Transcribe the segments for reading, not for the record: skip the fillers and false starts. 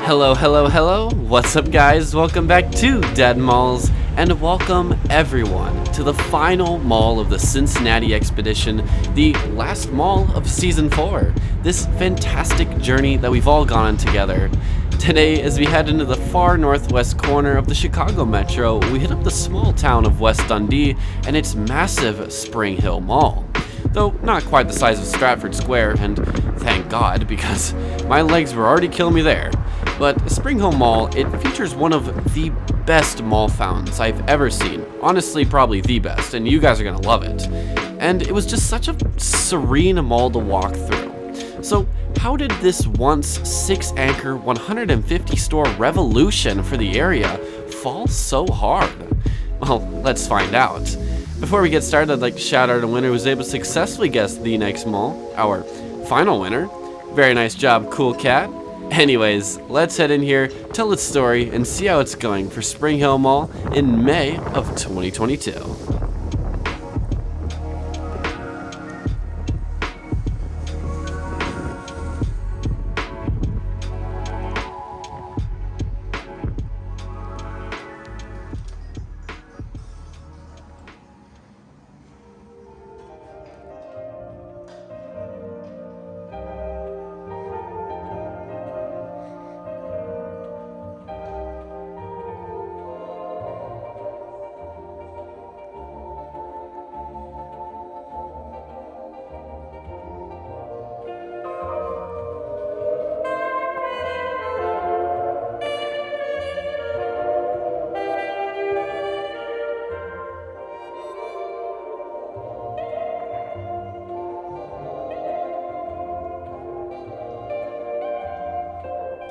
Hello, hello, hello. What's up, guys? Welcome back to Dead Malls, and welcome everyone to the final mall of the Cincinnati Expedition, the last mall of Season 4. This fantastic journey that we've all gone on together. Today, as we head into the far northwest corner of the Chicago Metro, we hit up the small town of West Dundee and its massive Spring Hill Mall. Though not quite the size of Stratford Square, and thank God, because my legs were already killing me there. But Spring Hill Mall, it features one of the best mall fountains I've ever seen. Honestly, probably the best, and you guys are gonna love it. And it was just such a serene mall to walk through. So how did this once 6-anchor, 150-store revolution for the area fall so hard? Well, let's find out. Before we get started, I'd like to shout out a winner who was able to successfully guess the next mall, our final winner. Very nice job, Cool Cat. Anyways, let's head in here, tell its story, and see how it's going for Spring Hill Mall in May of 2022.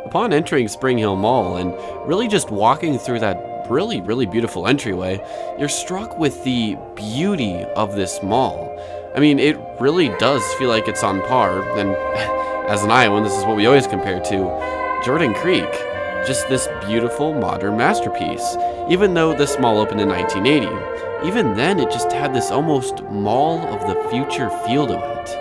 Upon entering Spring Hill Mall and really just walking through that really beautiful entryway, you're struck with the beauty of this mall. I mean, it really does feel like it's on par, and as an Iowan, this is what we always compare to Jordan Creek. Just this beautiful modern masterpiece. Even though this mall opened in 1980, even then it just had this almost mall of the future feel to it.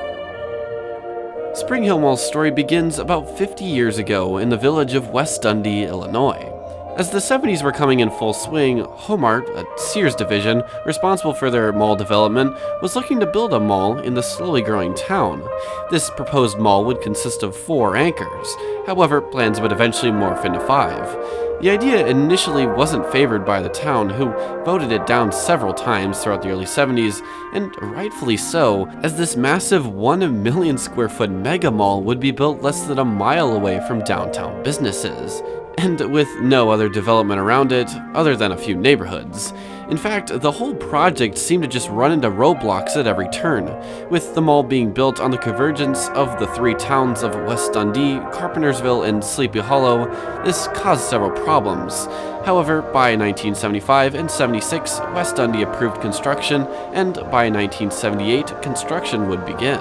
Spring Hill Mall's story begins about 50 years ago in the village of West Dundee, Illinois. As the 70s were coming in full swing, Homart, a Sears division responsible for their mall development, was looking to build a mall in the slowly growing town. This proposed mall would consist of 4 anchors. However, plans would eventually morph into 5. The idea initially wasn't favored by the town, who voted it down several times throughout the early 70s, and rightfully so, as this massive 1 million square foot mega mall would be built less than a mile away from downtown businesses, and with no other development around it other than a few neighborhoods. In fact, the whole project seemed to just run into roadblocks at every turn, with the mall being built on the convergence of the 3 towns of West Dundee, Carpentersville, and Sleepy Hollow. This caused several problems. However, by 1975 and 76, West Dundee approved construction, and by 1978, construction would begin.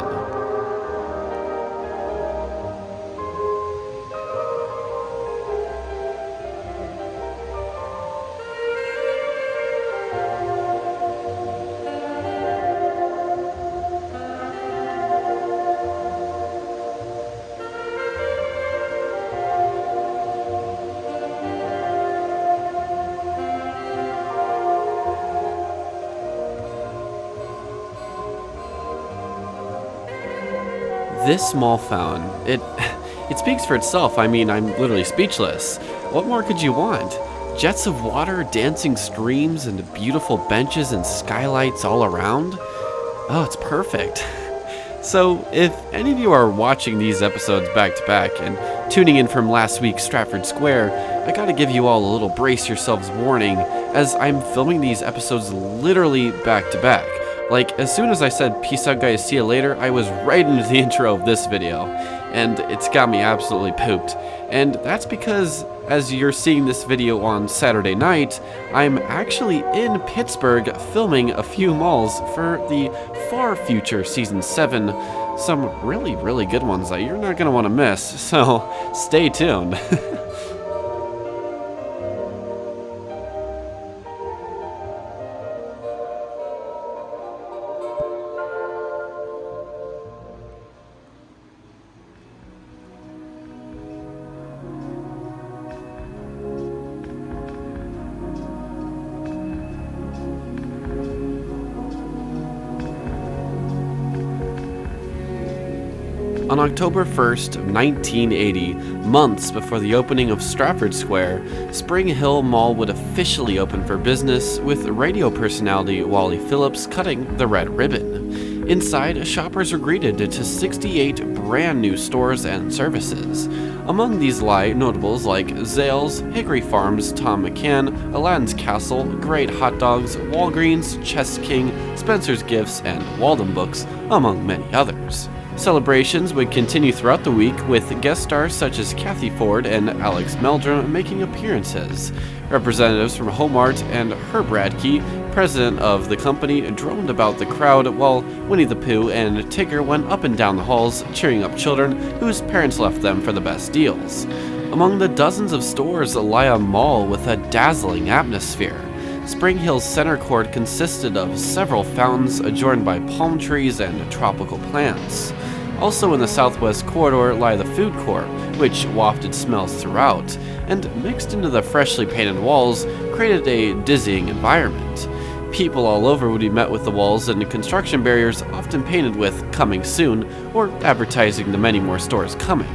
This small fountain, it speaks for itself. I mean, I'm literally speechless. What more could you want? Jets of water, dancing streams, and beautiful benches and skylights all around? Oh, it's perfect. So, if any of you are watching these episodes back to back and tuning in from last week's Stratford Square, I gotta give you all a little brace yourselves warning, as I'm filming these episodes literally back to back. Like, as soon as I said, peace out guys, see you later, I was right into the intro of this video, and it's got me absolutely pooped. And that's because, as you're seeing this video on Saturday night, I'm actually in Pittsburgh filming a few malls for the far future Season 7. Some really good ones that you're not gonna want to miss, so stay tuned. On October 1st, 1980, months before the opening of Stratford Square, Spring Hill Mall would officially open for business, with radio personality Wally Phillips cutting the red ribbon. Inside, shoppers were greeted to 68 brand new stores and services. Among these lie notables like Zales, Hickory Farms, Tom McCann, Aladdin's Castle, Great Hot Dogs, Walgreens, Chess King, Spencer's Gifts, and Walden Books, among many others. Celebrations would continue throughout the week, with guest stars such as Kathy Ford and Alex Meldrum making appearances. Representatives from Homart and Herb Radke, president of the company, droned about the crowd, while Winnie the Pooh and Tigger went up and down the halls, cheering up children whose parents left them for the best deals. Among the dozens of stores lie a mall with a dazzling atmosphere. Spring Hill's center court consisted of several fountains adorned by palm trees and tropical plants. Also in the southwest corridor lie the food court, which wafted smells throughout, and mixed into the freshly painted walls created a dizzying environment. People all over would be met with the walls and construction barriers often painted with "Coming Soon" or advertising the many more stores coming.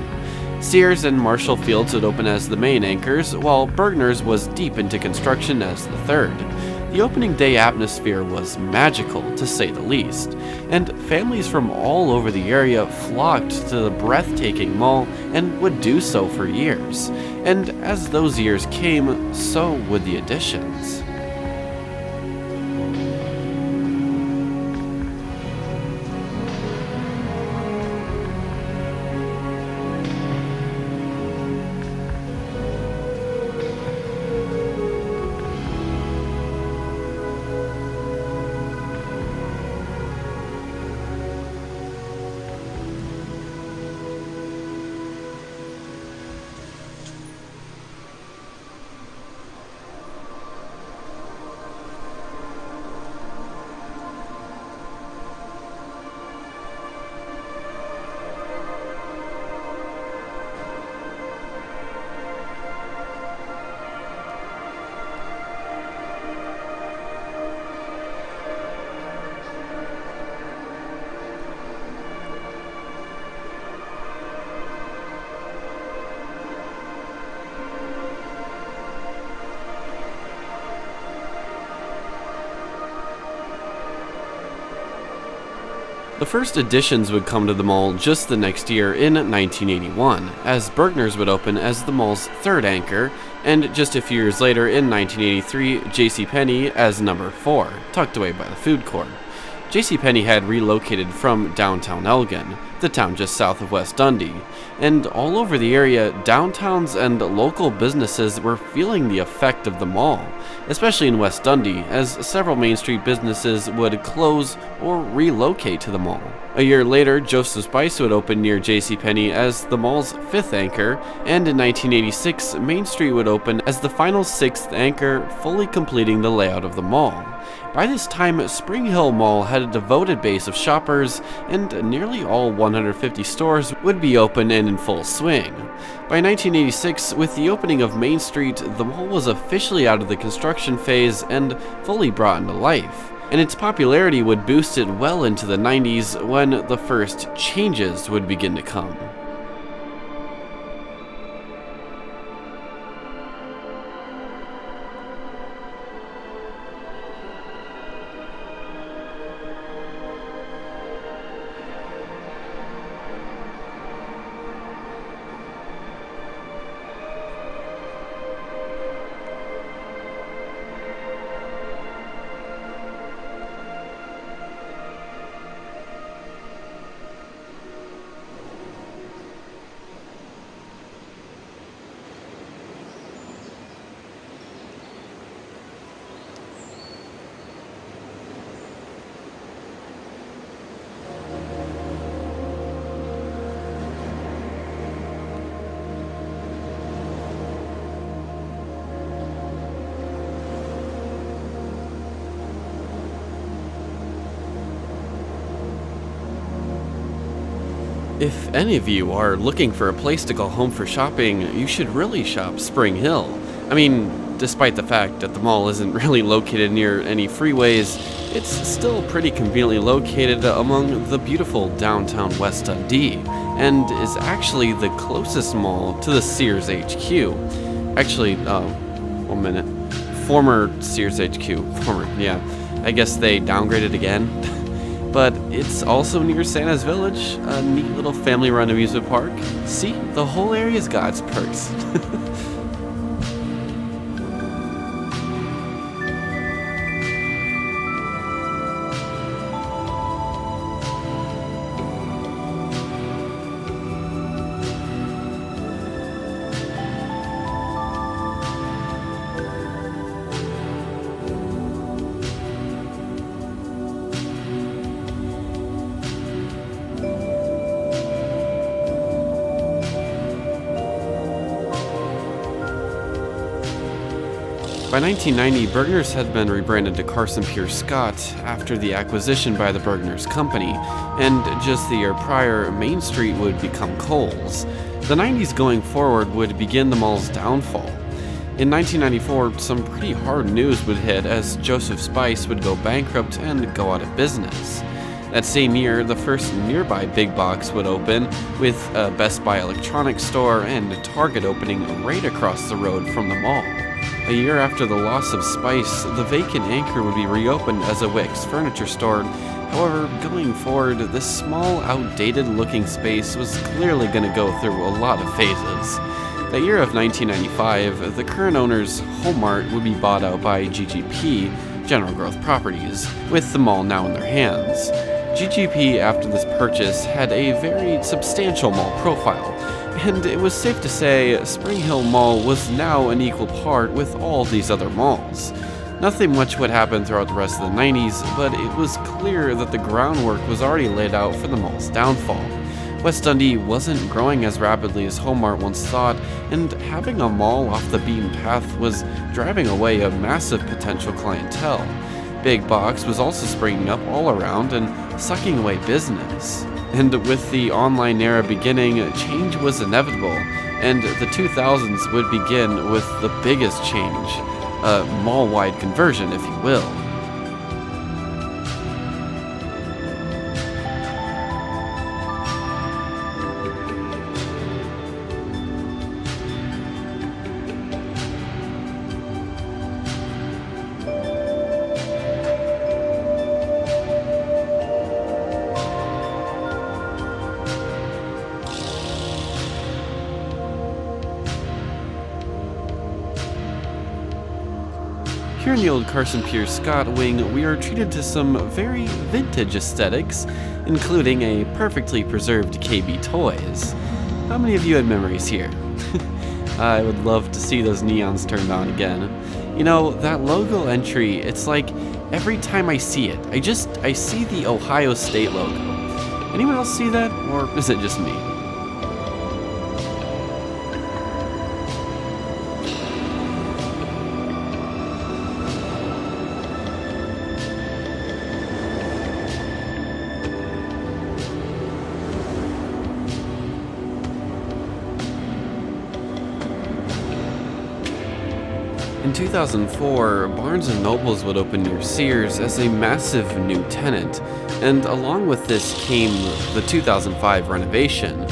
Sears and Marshall Fields would open as the main anchors, while Bergner's was deep into construction as the third. The opening day atmosphere was magical, to say the least, and families from all over the area flocked to the breathtaking mall and would do so for years. And as those years came, so would the additions. The first additions would come to the mall just the next year in 1981, as Bergner's would open as the mall's third anchor, and just a few years later in 1983, JCPenney as number 4, tucked away by the food court. JCPenney had relocated from downtown Elgin, the town just south of West Dundee, and all over the area, downtowns and local businesses were feeling the effect of the mall, especially in West Dundee, as several Main Street businesses would close or relocate to the mall. A year later, Joseph's Spice would open near JCPenney as the mall's 5th anchor, and in 1986, Main Street would open as the final 6th anchor, fully completing the layout of the mall. By this time, Spring Hill Mall had a devoted base of shoppers, and nearly all 150 stores would be open and in full swing. By 1986, with the opening of Main Street, the mall was officially out of the construction phase and fully brought into life, and its popularity would boost it well into the 90s when the first changes would begin to come. If any of you are looking for a place to call home for shopping, you should really shop Spring Hill. I mean, despite the fact that the mall isn't really located near any freeways, it's still pretty conveniently located among the beautiful downtown West Dundee, and is actually the closest mall to the Sears HQ. Actually, 1 minute. Former Sears HQ. Former, yeah. I guess they downgraded again. But it's also near Santa's Village, a neat little family-run amusement park. See, the whole area's got its perks. By 1990, Bergner's had been rebranded to Carson Pierce Scott after the acquisition by the Bergner's company, and just the year prior, Main Street would become Kohl's. The 90s going forward would begin the mall's downfall. In 1994, some pretty hard news would hit as Joseph Spice would go bankrupt and go out of business. That same year, the first nearby big box would open, with a Best Buy electronics store and a Target opening right across the road from the mall. A year after the loss of Spice, the vacant anchor would be reopened as a Wicks furniture store. However, going forward, this small, outdated-looking space was clearly going to go through a lot of phases. That year of 1995, the current owner's Home Mart would be bought out by GGP, General Growth Properties, with the mall now in their hands. GGP, after this purchase, had a very substantial mall profile, and it was safe to say Spring Hill Mall was now an equal part with all these other malls. Nothing much would happen throughout the rest of the 90s, but it was clear that the groundwork was already laid out for the mall's downfall. West Dundee wasn't growing as rapidly as Home Mart once thought, and having a mall off the beaten path was driving away a massive potential clientele. Big box was also springing up all around and sucking away business. And with the online era beginning, change was inevitable, and the 2000s would begin with the biggest change, a mall-wide conversion, if you will. Here in the old Carson Pierce Scott wing, we are treated to some very vintage aesthetics, including a perfectly preserved KB Toys. How many of you had memories here? I would love to see those neons turned on again. You know, that logo entry, it's like every time I see it, I see the Ohio State logo. Anyone else see that, or is it just me? In 2004, Barnes & Nobles would open near Sears as a massive new tenant, and along with this came the 2005 renovation.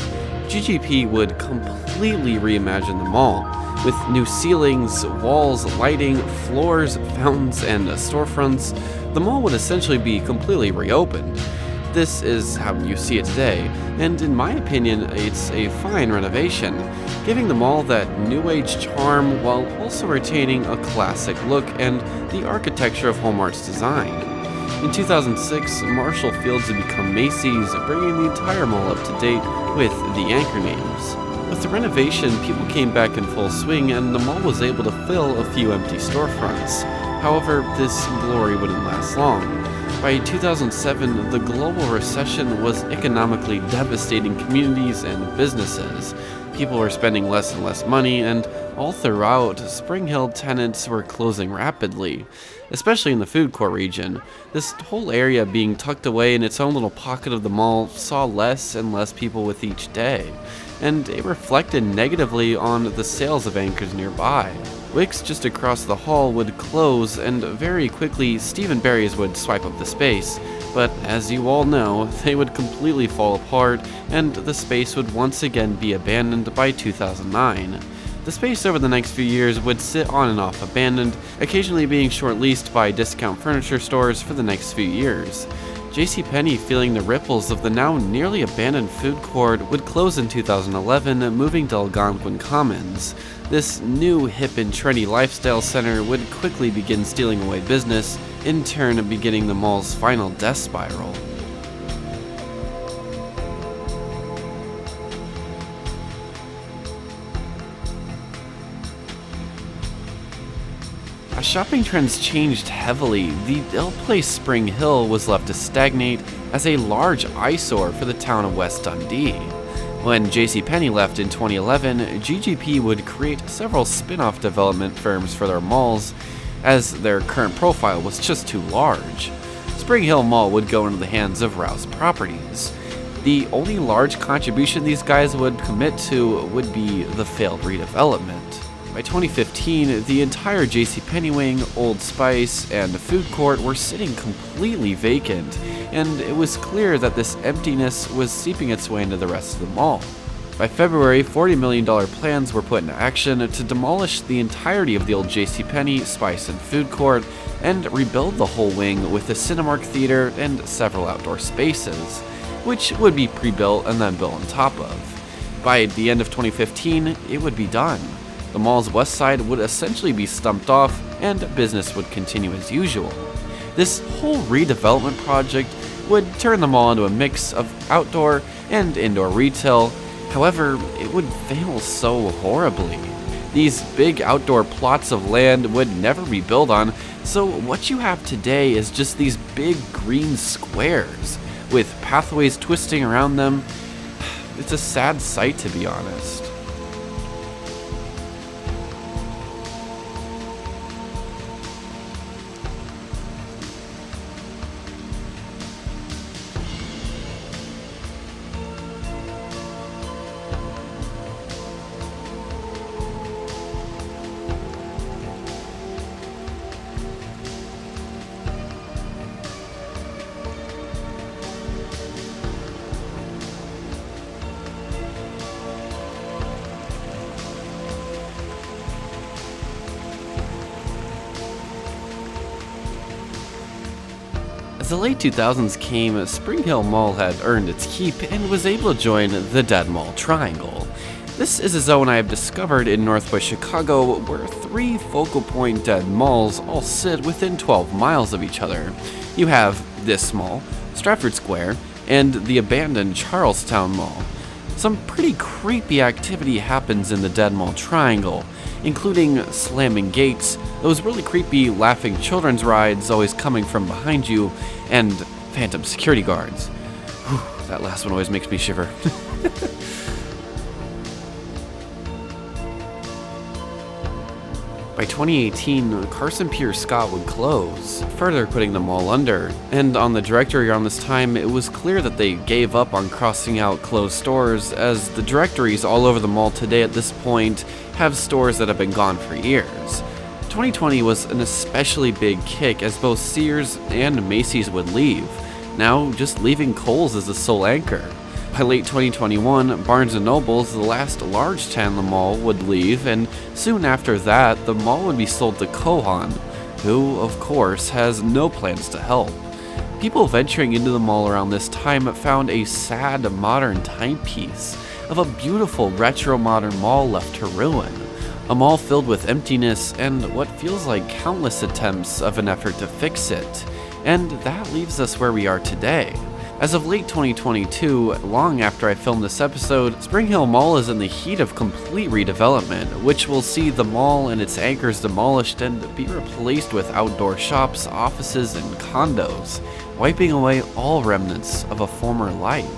GGP would completely reimagine the mall, with new ceilings, walls, lighting, floors, fountains, and storefronts. The mall would essentially be completely reopened. This is how you see it today, and in my opinion, it's a fine renovation, giving the mall that new age charm while also retaining a classic look and the architecture of Home Mart's design. In 2006, Marshall Field's had become Macy's, bringing the entire mall up to date with the anchor names. With the renovation, people came back in full swing and the mall was able to fill a few empty storefronts. However, this glory wouldn't last long. By 2007, the global recession was economically devastating communities and businesses. People were spending less and less money, and all throughout, Spring Hill tenants were closing rapidly, especially in the food court region. This whole area being tucked away in its own little pocket of the mall saw less and less people with each day, and it reflected negatively on the sales of anchors nearby. Wicks just across the hall would close, and very quickly Steve & Barry's would swipe up the space, But as you all know, they would completely fall apart, and the space would once again be abandoned by 2009. The space over the next few years would sit on and off abandoned, occasionally being short-leased by discount furniture stores for the next few years. JCPenney, feeling the ripples of the now nearly abandoned food court, would close in 2011, moving to Algonquin Commons. This new hip and trendy lifestyle center would quickly begin stealing away business, in turn beginning the mall's final death spiral. As shopping trends changed heavily, the ill-placed Spring Hill was left to stagnate as a large eyesore for the town of West Dundee. When JCPenney left in 2011, GGP would create several spin-off development firms for their malls, as their current profile was just too large. Spring Hill Mall would go into the hands of Rouse Properties. The only large contribution these guys would commit to would be the failed redevelopment. By 2015, the entire JCPenney wing, Old Spice, and food court were sitting completely vacant, and it was clear that this emptiness was seeping its way into the rest of the mall. By February, $40 million plans were put into action to demolish the entirety of the old JCPenney, Spice, and food court, and rebuild the whole wing with a Cinemark theater and several outdoor spaces, which would be pre-built and then built on top of. By the end of 2015, it would be done. The mall's west side would essentially be stumped off, and business would continue as usual. This whole redevelopment project would turn the mall into a mix of outdoor and indoor retail. However, it would fail so horribly. These big outdoor plots of land would never be built on, so what you have today is just these big green squares, with pathways twisting around them. It's a sad sight, to be honest. As the late 2000s came, Spring Hill Mall had earned its keep and was able to join the Dead Mall Triangle. This is a zone I have discovered in northwest Chicago where three focal point dead malls all sit within 12 miles of each other. You have this mall, Stratford Square, and the abandoned Charlestown Mall. Some pretty creepy activity happens in the Dead Mall Triangle, including slamming gates, those really creepy laughing children's rides always coming from behind you, and phantom security guards. Whew, that last one always makes me shiver. By 2018, Carson Pier Scott would close, further putting the mall under, and on the directory around this time, it was clear that they gave up on crossing out closed stores, as the directories all over the mall today at this point have stores that have been gone for years. 2020 was an especially big kick as both Sears and Macy's would leave, now just leaving Kohl's as the sole anchor. By late 2021, Barnes & Noble's, the last large tenant in the mall, would leave, and soon after that, the mall would be sold to Kohan, who, of course, has no plans to help. People venturing into the mall around this time found a sad modern timepiece of a beautiful retro modern mall left to ruin. A mall filled with emptiness and what feels like countless attempts of an effort to fix it. And that leaves us where we are today. As of late 2022, long after I filmed this episode, Spring Hill Mall is in the heat of complete redevelopment, which will see the mall and its anchors demolished and be replaced with outdoor shops, offices, and condos, wiping away all remnants of a former life.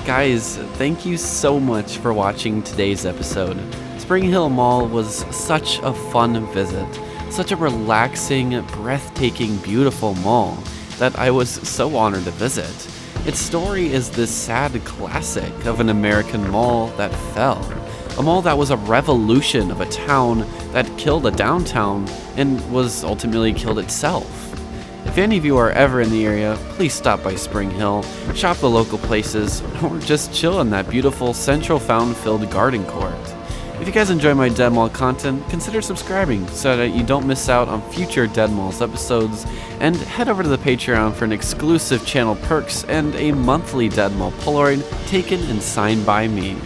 Guys, thank you so much for watching today's episode. Spring Hill Mall was such a fun visit, such a relaxing, breathtaking, beautiful mall that I was so honored to visit. Its story is this sad classic of an American mall that fell. A mall that was a revolution of a town that killed a downtown and was ultimately killed itself. If any of you are ever in the area, please stop by Spring Hill, shop the local places, or just chill in that beautiful central fountain-filled garden court. If you guys enjoy my Dead Mall content, consider subscribing so that you don't miss out on future Dead Malls episodes, and head over to the Patreon for an exclusive channel perks and a monthly Dead Mall Polaroid taken and signed by me.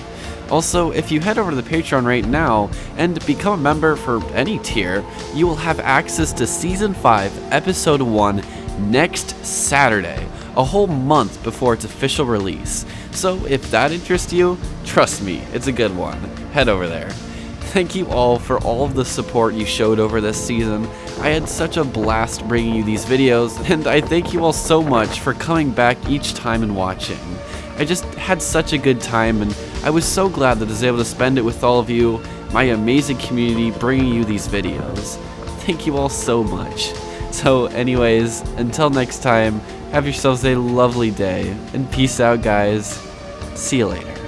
Also, if you head over to the Patreon right now and become a member for any tier, you will have access to Season 5, Episode 1 next Saturday, a whole month before its official release. So if that interests you, trust me, it's a good one. Head over there. Thank you all for all of the support you showed over this season. I had such a blast bringing you these videos, and I thank you all so much for coming back each time and watching. I just had such a good time, and I was so glad that I was able to spend it with all of you, my amazing community, bringing you these videos. Thank you all so much. So anyways, until next time, have yourselves a lovely day, and peace out, guys. See you later.